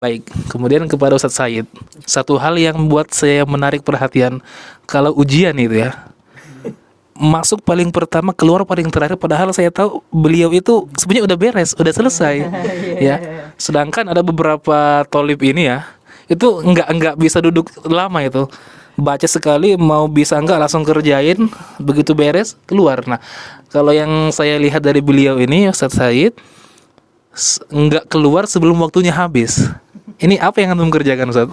Baik, kemudian kepada Ustadz Said, satu hal yang membuat saya menarik perhatian, kalau ujian itu ya, masuk paling pertama, keluar paling terakhir, padahal saya tahu beliau itu sebenarnya udah beres, udah selesai, ya. Sedangkan ada beberapa tolib ini ya, itu nggak bisa duduk lama itu, baca sekali mau bisa nggak langsung kerjain, begitu beres keluar. Nah, kalau yang saya lihat dari beliau ini, Ustadz Said, nggak keluar sebelum waktunya habis. Ini apa yang antum kerjakan, Ustaz?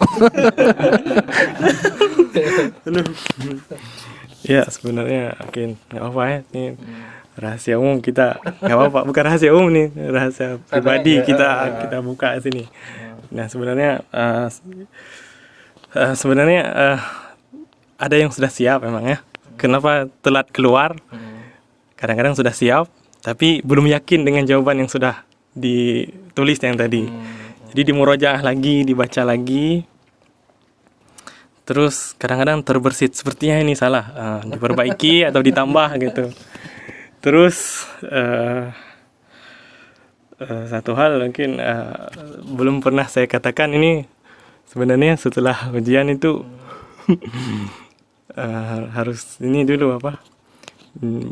Ya sebenarnya mungkin nggak apa ya, ini rahasia umum kita, nggak apa-apa, bukan rahasia umum nih, rahasia pribadi kita buka sini. Nah sebenarnya ada yang sudah siap memang ya. Kenapa telat keluar? Kadang-kadang sudah siap tapi belum yakin dengan jawaban yang sudah ditulis yang tadi. Jadi dimurojaah lagi, dibaca lagi. Terus kadang-kadang terbersit, sepertinya ini salah, diperbaiki atau ditambah gitu. Terus satu hal mungkin belum pernah saya katakan ini, sebenarnya setelah ujian itu harus ini dulu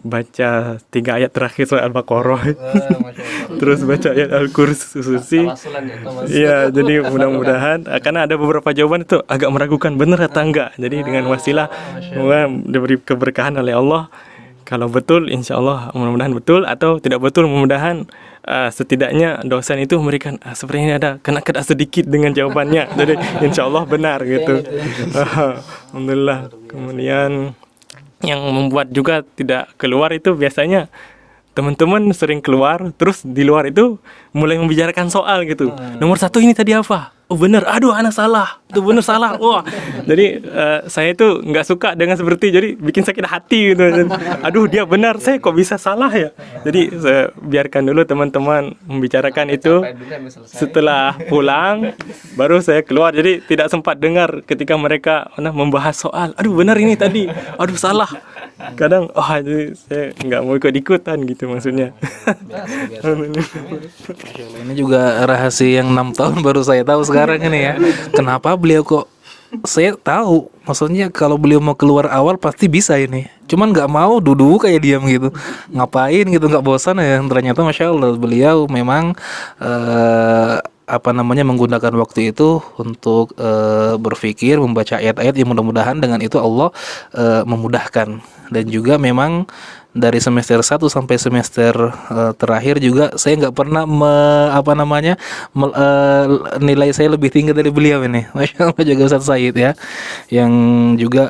baca 3 ayat terakhir surah Al-Baqarah. Terus baca ayat Al-Kursi. Iya, jadi mudah-mudahan karena ada beberapa jawaban itu agak meragukan benar atau enggak. Jadi dengan wasilah semoga diberi keberkahan oleh Allah. Kalau betul insya Allah mudah-mudahan betul, atau tidak betul mudah-mudahan setidaknya dosen itu memberikan sepertinya ada kena sedikit dengan jawabannya. Jadi insya Allah benar gitu. Alhamdulillah. Kemudian yang membuat juga tidak keluar itu biasanya teman-teman sering keluar, terus di luar itu mulai membicarakan soal gitu. Nomor 1 ini tadi apa? Oh bener, aduh anak salah, itu bener salah. Wah, jadi saya itu nggak suka dengan seperti, jadi bikin sakit hati gitu. Aduh dia benar, saya kok bisa salah ya. Jadi saya biarkan dulu teman-teman membicarakan itu. Setelah pulang, baru saya keluar. Jadi tidak sempat dengar ketika mereka membahas soal. Aduh benar ini tadi, aduh salah. Kadang, jadi saya nggak mau ikut-ikutan gitu maksudnya. Ini juga rahasia yang 6 tahun baru saya tahu sekarang ini ya. Kenapa beliau kok, saya tahu maksudnya kalau beliau mau keluar awal pasti bisa ini, cuman nggak mau duduk kayak diam gitu, ngapain gitu, nggak bosan ya. Ternyata Masya Allah beliau memang menggunakan waktu itu untuk berpikir, membaca ayat-ayat yang mudah-mudahan dengan itu Allah memudahkan. Dan juga memang dari semester 1 sampai semester terakhir juga saya nggak pernah nilai saya lebih tinggi dari beliau ini. Masya Allah juga Ustaz Said ya, yang juga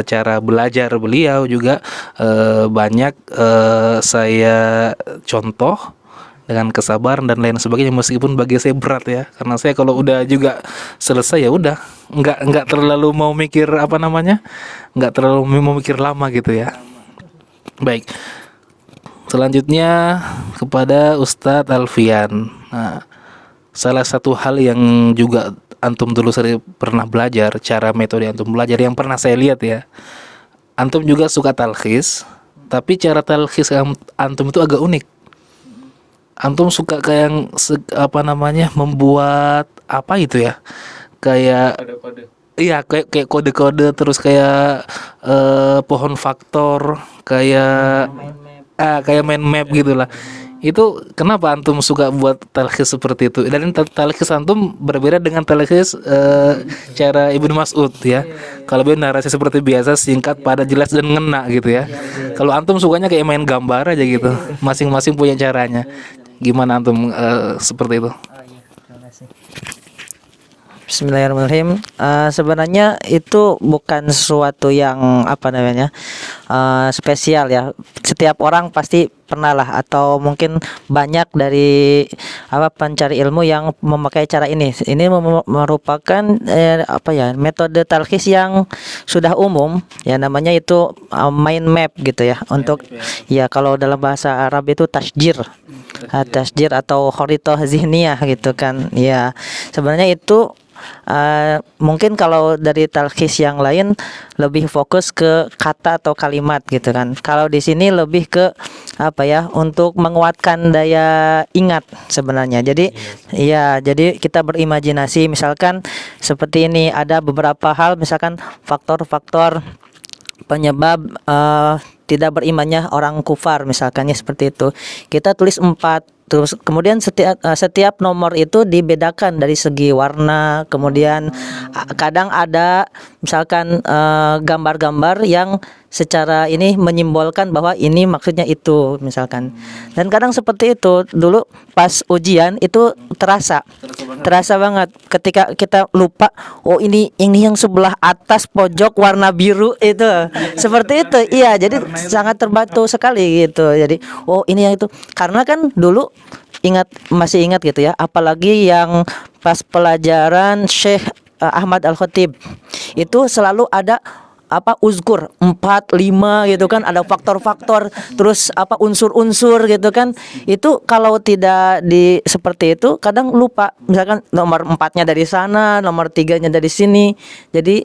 cara belajar beliau juga banyak saya contoh dengan kesabaran dan lain sebagainya, meskipun bagi saya berat ya, karena saya kalau udah juga selesai ya udah nggak terlalu mau mikir nggak terlalu mau mikir lama gitu ya. Baik, selanjutnya kepada Ustadz Alfian. Nah, salah satu hal yang juga antum dulu sering pernah belajar, cara metode antum belajar yang pernah saya lihat ya, antum juga suka talkhis, tapi cara talkhis antum itu agak unik. Antum suka kayak membuat apa itu ya, kayak kode-kode. Iya, kayak kode-kode, terus kayak pohon faktor, kayak mind map gitulah. Itu kenapa antum suka buat talkhis seperti itu? Dan talkhis antum berbeda dengan talkhis cara Ibnu Mas'ud ya. Kalau beliau narasi seperti biasa, singkat, padat, jelas dan ngena gitu ya. Kalau antum sukanya kayak main gambar aja gitu. Masing-masing punya caranya. Gimana antum seperti itu? Bismillahirrahmanirrahim. Sebenarnya itu bukan sesuatu yang spesial ya. Setiap orang pasti pernah lah, atau mungkin banyak dari pencari ilmu yang memakai cara ini. Ini merupakan metode talkhis yang sudah umum ya, namanya itu mind map gitu ya. Untuk ya kalau dalam bahasa Arab itu tasjir atau kharithah zihniyah gitu kan. Ya, sebenarnya itu mungkin kalau dari talkhis yang lain lebih fokus ke kata atau kalimat kalimat gitu kan. Kalau di sini lebih ke apa ya, untuk menguatkan daya ingat sebenarnya. Jadi iya, jadi kita berimajinasi, misalkan seperti ini, ada beberapa hal, misalkan faktor-faktor penyebab tidak berimannya orang kufar, misalkannya seperti itu. Kita tulis 4. Terus kemudian setiap nomor itu dibedakan dari segi warna. Kemudian kadang ada misalkan gambar-gambar yang secara ini menyimbolkan bahwa ini maksudnya itu, misalkan. Dan kadang seperti itu dulu pas ujian itu terasa banget ketika kita lupa, oh ini yang sebelah atas pojok warna biru itu seperti itu. Iya, jadi sangat terbantu sekali gitu. Jadi oh ini yang itu, karena kan dulu masih ingat gitu ya, apalagi yang pas pelajaran Syekh Ahmad Al-Khatib itu selalu ada uzkur 4, 5 gitu kan, ada faktor-faktor, terus unsur-unsur gitu kan. Itu kalau tidak seperti itu kadang lupa, misalkan nomor 4-nya dari sana, nomor 3-nya dari sini. Jadi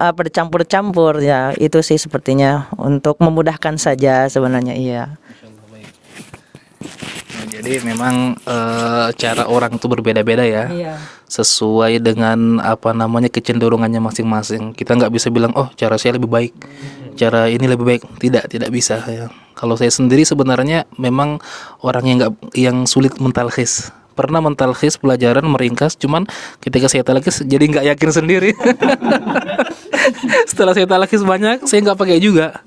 bercampur-campur ya. Itu sih sepertinya untuk memudahkan saja sebenarnya. Iya. Jadi memang cara orang itu berbeda-beda ya. Iya. Sesuai dengan kecenderungannya masing-masing. Kita nggak bisa bilang oh cara saya lebih baik, cara ini lebih baik. Tidak bisa ya. Kalau saya sendiri sebenarnya memang orang yang sulit mentalkhis. Pernah mentalkhis pelajaran meringkas, cuman ketika saya talkhis jadi nggak yakin sendiri. Setelah saya talkhis banyak, saya nggak pakai juga.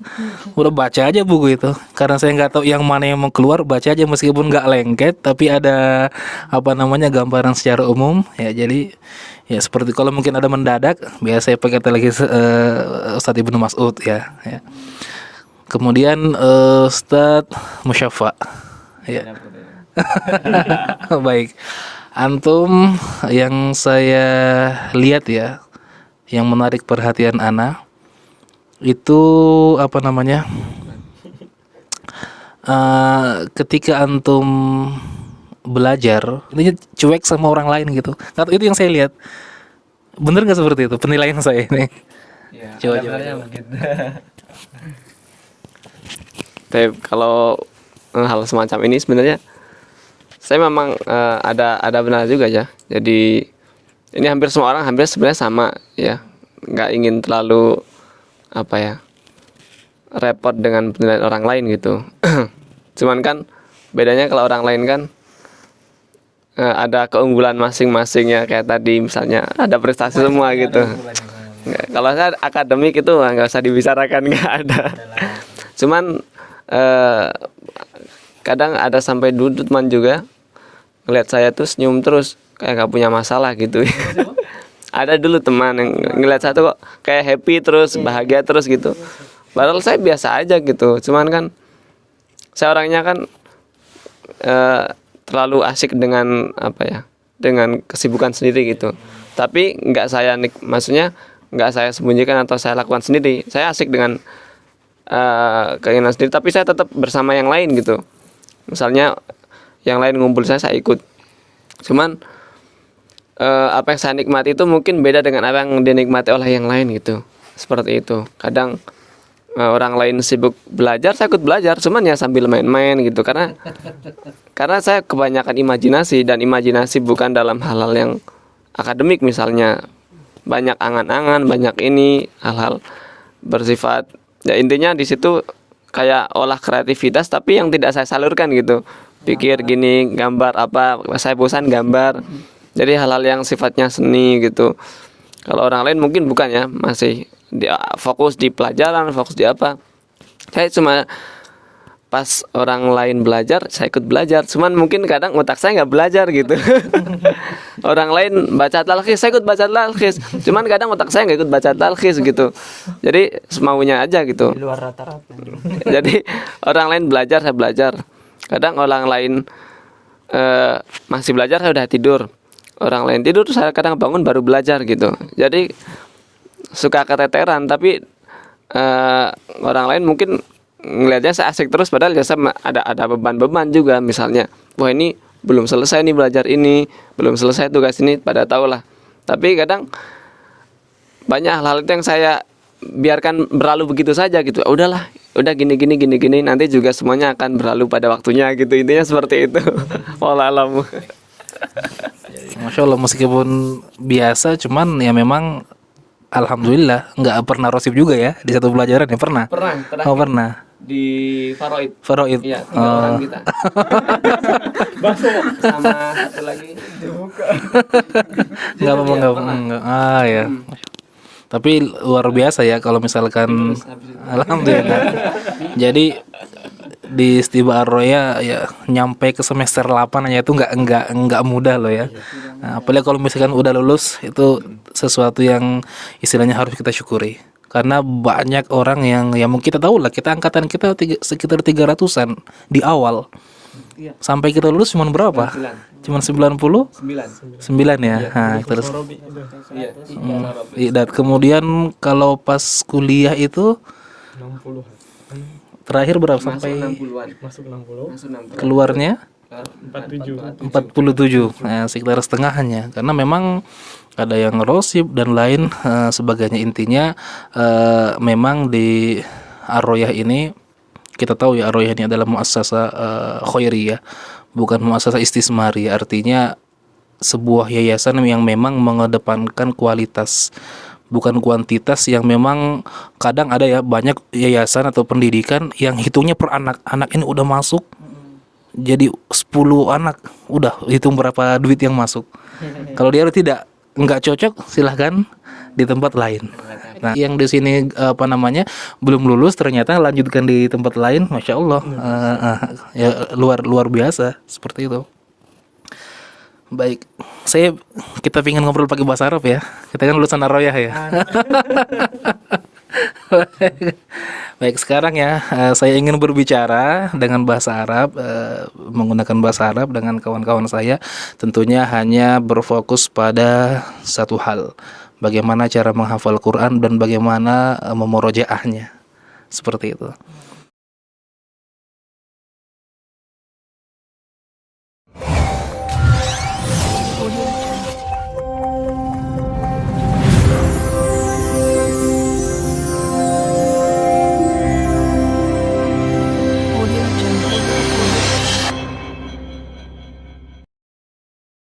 Udah baca aja buku itu, karena saya nggak tahu yang mana yang mau keluar, baca aja meskipun nggak lengket, tapi ada gambaran secara umum ya. Jadi ya seperti kalau mungkin ada mendadak, biasa saya pakai talkhis Ustadz Ibnu Mas'ud ya. Kemudian Ustadz Musyafa ya. Baik, antum yang saya lihat ya, yang menarik perhatian ana itu ketika antum belajar ini cuek sama orang lain gitu. Atau itu yang saya lihat. Bener nggak seperti itu penilaian saya ini? Ya, Coba. Tapi kalau hal semacam ini sebenarnya saya memang ada benar juga ya. Jadi ini hampir semua orang sebenarnya sama ya. Nggak ingin terlalu repot dengan penilaian orang lain gitu. Cuman kan bedanya kalau orang lain kan ada keunggulan masing-masingnya, kayak tadi misalnya ada prestasi semua gitu. Kalau saya akademik itu nggak usah dibicarakan, nggak ada. Cuman kadang ada sampai dudut man juga ngeliat saya tuh senyum terus kayak nggak punya masalah gitu. Ada dulu teman yang ngeliat saya tuh kok kayak happy terus, bahagia terus gitu. Padahal saya biasa aja gitu. Cuman kan saya orangnya kan terlalu asik dengan dengan kesibukan sendiri gitu. Tapi maksudnya nggak saya sembunyikan atau saya lakukan sendiri. Saya asik dengan keinginan sendiri, tapi saya tetap bersama yang lain gitu. Misalnya yang lain ngumpul, saya ikut. Cuman apa yang saya nikmati itu mungkin beda dengan apa yang dinikmati oleh yang lain gitu. Seperti itu. Kadang orang lain sibuk belajar, saya ikut belajar, cuman ya sambil main-main gitu. Karena saya kebanyakan imajinasi, dan imajinasi bukan dalam hal-hal yang akademik, misalnya banyak angan-angan, banyak ini hal-hal bersifat ya, intinya di situ kayak olah kreativitas tapi yang tidak saya salurkan gitu. Pikir gini, gambar apa, saya bosan gambar. Jadi hal-hal yang sifatnya seni gitu. Kalau orang lain mungkin bukan ya, masih fokus di pelajaran, fokus di apa. Saya cuma pas orang lain belajar, saya ikut belajar. Cuman mungkin kadang otak saya nggak belajar gitu. Orang lain baca talkhis, saya ikut baca talkhis. Cuman kadang otak saya nggak ikut baca talkhis gitu. Jadi semaunya aja gitu. Di luar rata-rata. Jadi orang lain belajar, saya belajar. Kadang orang lain masih belajar, saya udah tidur. Orang lain tidur, saya kadang bangun baru belajar gitu. Jadi suka keteteran, tapi orang lain mungkin ngelihatnya saya asik terus, padahal saya ada beban-beban juga. Misalnya, wah ini belum selesai nih belajar ini, belum selesai tugas ini, pada tahu lah. Tapi kadang banyak hal-hal itu yang saya biarkan berlalu begitu saja gitu. Udahlah, udah gini nanti juga semuanya akan berlalu pada waktunya gitu. Intinya seperti itu. Wallah alam. Masya Allah, meskipun biasa, cuman ya memang alhamdulillah nggak pernah rosip juga ya di satu pelajaran ya pernah. Pernah. Oh pernah. Di Faraid. Faraid. Iya, 3 orang kita. Sama satu lagi Nggak apa-apa, nggak apa-apa. Ah ya. Tapi luar biasa ya kalau misalkan alhamdulillah. Jadi di Istiba Ar-Roya ya nyampe ke semester 8 aja itu nggak mudah loh ya. Nah, apalagi kalau misalkan udah lulus itu sesuatu yang istilahnya harus kita syukuri. Karena banyak orang yang mungkin kita tahu lah, kita angkatan kita sekitar 300-an di awal. Sampai kita lulus cuma berapa? Cuman 99 ya. Nah, terus dan kemudian kalau pas kuliah itu 60. terakhir berapa sampai Masuk 60. keluarnya 47. 47, sekitar setengahnya. Karena memang ada yang rosip dan lain sebagainya. Intinya memang di Ar-Royah ini kita tahu ya, Ar-Royah ini adalah muassasah khairiyah, bukan muassasah istismari. Artinya sebuah yayasan yang memang mengedepankan kualitas, bukan kuantitas, yang memang kadang ada ya banyak yayasan atau pendidikan yang hitungnya per anak ini udah masuk jadi 10 anak udah hitung berapa duit yang masuk. Kalau dia tidak nggak cocok silahkan di tempat lain. Nah, yang di sini belum lulus ternyata lanjutkan di tempat lain, masya Allah, ya luar biasa seperti itu. Baik, kita ingin ngobrol pakai bahasa Arab ya. Kita kan lulusan Ar-Royah ya. Baik, sekarang ya saya ingin berbicara dengan bahasa Arab, menggunakan bahasa Arab dengan kawan-kawan saya. Tentunya hanya berfokus pada satu hal, bagaimana cara menghafal Quran dan bagaimana memurojaahnya. Seperti itu.